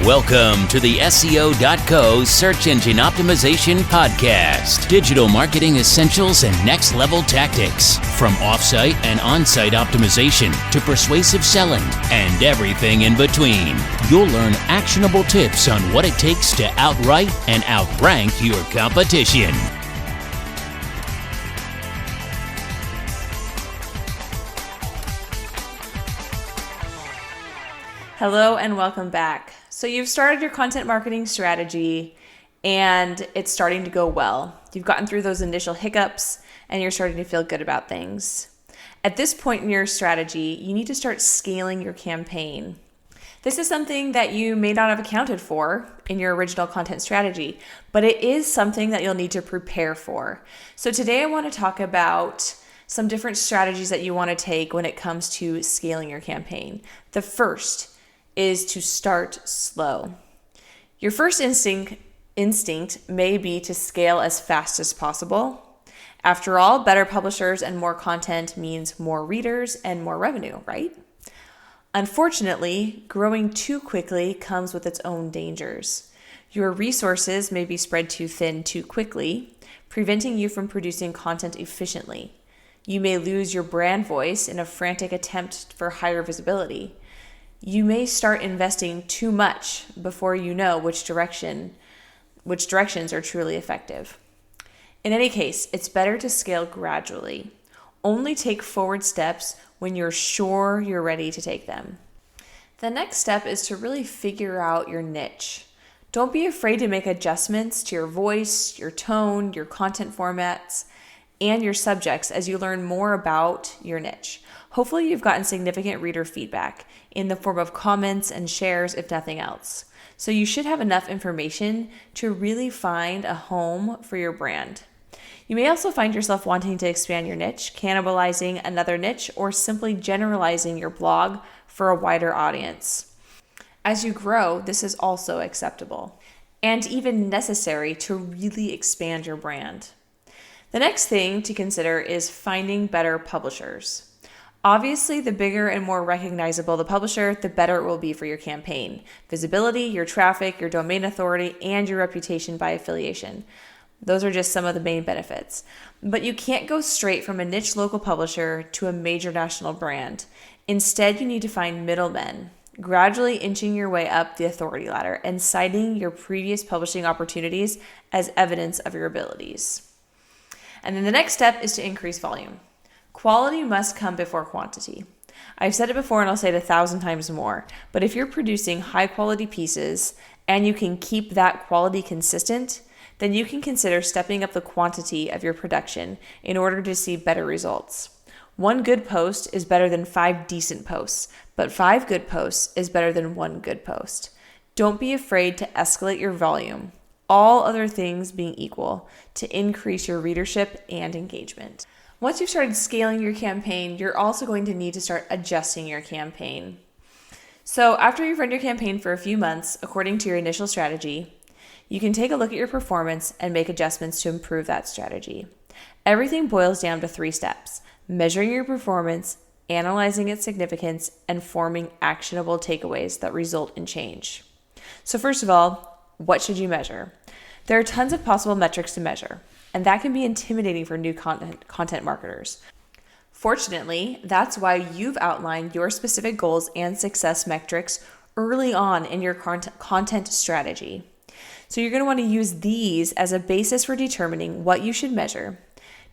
Welcome to the SEO.co Search Engine Optimization Podcast. Digital marketing essentials and next level tactics. From offsite and on-site optimization to persuasive selling and everything in between. You'll learn actionable tips on what it takes to outright and outrank your competition. Hello and welcome back. So you've started your content marketing strategy and it's starting to go well. You've gotten through those initial hiccups and you're starting to feel good about things. At this point in your strategy, you need to start scaling your campaign. This is something that you may not have accounted for in your original content strategy, but it is something that you'll need to prepare for. So today I want to talk about some different strategies that you want to take when it comes to scaling your campaign. The first is to start slow. Your first instinct may be to scale as fast as possible. After all, better publishers and more content means more readers and more revenue, right? Unfortunately, growing too quickly comes with its own dangers. Your resources may be spread too thin too quickly, preventing you from producing content efficiently. You may lose your brand voice in a frantic attempt for higher visibility. You may start investing too much before you know which directions are truly effective. In any case, it's better to scale gradually. Only take forward steps when you're sure you're ready to take them. The next step is to really figure out your niche. Don't be afraid to make adjustments to your voice, your tone, your content formats, and your subjects as you learn more about your niche. Hopefully you've gotten significant reader feedback in the form of comments and shares, if nothing else. So you should have enough information to really find a home for your brand. You may also find yourself wanting to expand your niche, cannibalizing another niche, or simply generalizing your blog for a wider audience. As you grow, this is also acceptable and even necessary to really expand your brand. The next thing to consider is finding better publishers. Obviously, the bigger and more recognizable the publisher, the better it will be for your campaign. Visibility, your traffic, your domain authority, and your reputation by affiliation. Those are just some of the main benefits. But you can't go straight from a niche local publisher to a major national brand. Instead, you need to find middlemen, gradually inching your way up the authority ladder and citing your previous publishing opportunities as evidence of your abilities. And then the next step is to increase volume. Quality must come before quantity. I've said it before and I'll say it 1,000 times more, but if you're producing high quality pieces and you can keep that quality consistent, then you can consider stepping up the quantity of your production in order to see better results. One good post is better than 5 decent posts, but 5 good posts is better than 1 good post. Don't be afraid to escalate your volume, all other things being equal, to increase your readership and engagement. Once you've started scaling your campaign, you're also going to need to start adjusting your campaign. So after you've run your campaign for a few months, according to your initial strategy, you can take a look at your performance and make adjustments to improve that strategy. Everything boils down to 3 steps: measuring your performance, analyzing its significance, and forming actionable takeaways that result in change. So first of all, what should you measure? There are tons of possible metrics to measure, and that can be intimidating for new content marketers. Fortunately, that's why you've outlined your specific goals and success metrics early on in your content strategy. So you're going to want to use these as a basis for determining what you should measure.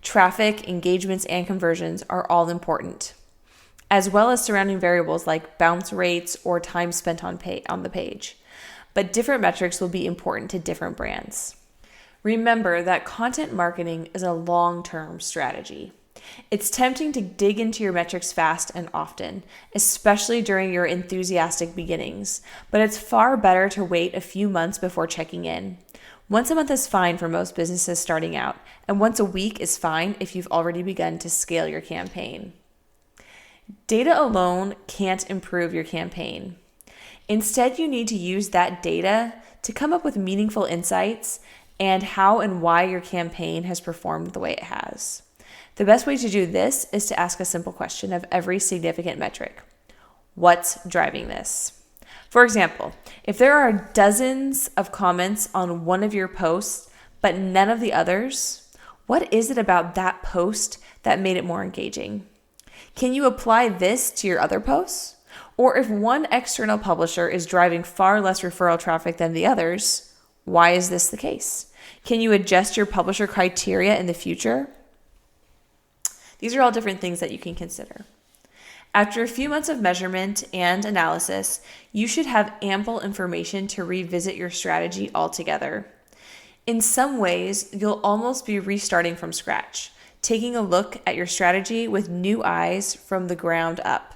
Traffic, engagements, and conversions are all important, as well as surrounding variables like bounce rates or time spent on the page. But different metrics will be important to different brands. Remember that content marketing is a long-term strategy. It's tempting to dig into your metrics fast and often, especially during your enthusiastic beginnings, but it's far better to wait a few months before checking in. Once a month is fine for most businesses starting out, and once a week is fine if you've already begun to scale your campaign. Data alone can't improve your campaign. Instead, you need to use that data to come up with meaningful insights and how and why your campaign has performed the way it has. The best way to do this is to ask a simple question of every significant metric. What's driving this? For example, if there are dozens of comments on one of your posts, but none of the others, what is it about that post that made it more engaging? Can you apply this to your other posts? Or if one external publisher is driving far less referral traffic than the others, why is this the case? Can you adjust your publisher criteria in the future? These are all different things that you can consider. After a few months of measurement and analysis, you should have ample information to revisit your strategy altogether. In some ways, you'll almost be restarting from scratch, taking a look at your strategy with new eyes from the ground up.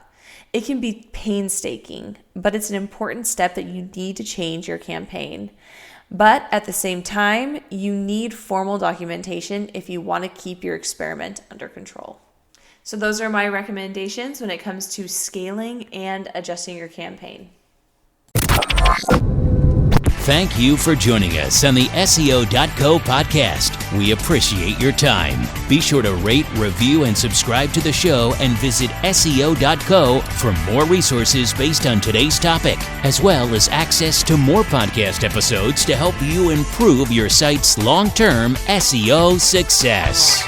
It can be painstaking, but it's an important step that you need to change your campaign. But at the same time, you need formal documentation if you want to keep your experiment under control. So those are my recommendations when it comes to scaling and adjusting your campaign. Thank you for joining us on the SEO.co podcast. We appreciate your time. Be sure to rate, review, and subscribe to the show, and visit SEO.co for more resources based on today's topic, as well as access to more podcast episodes to help you improve your site's long-term SEO success.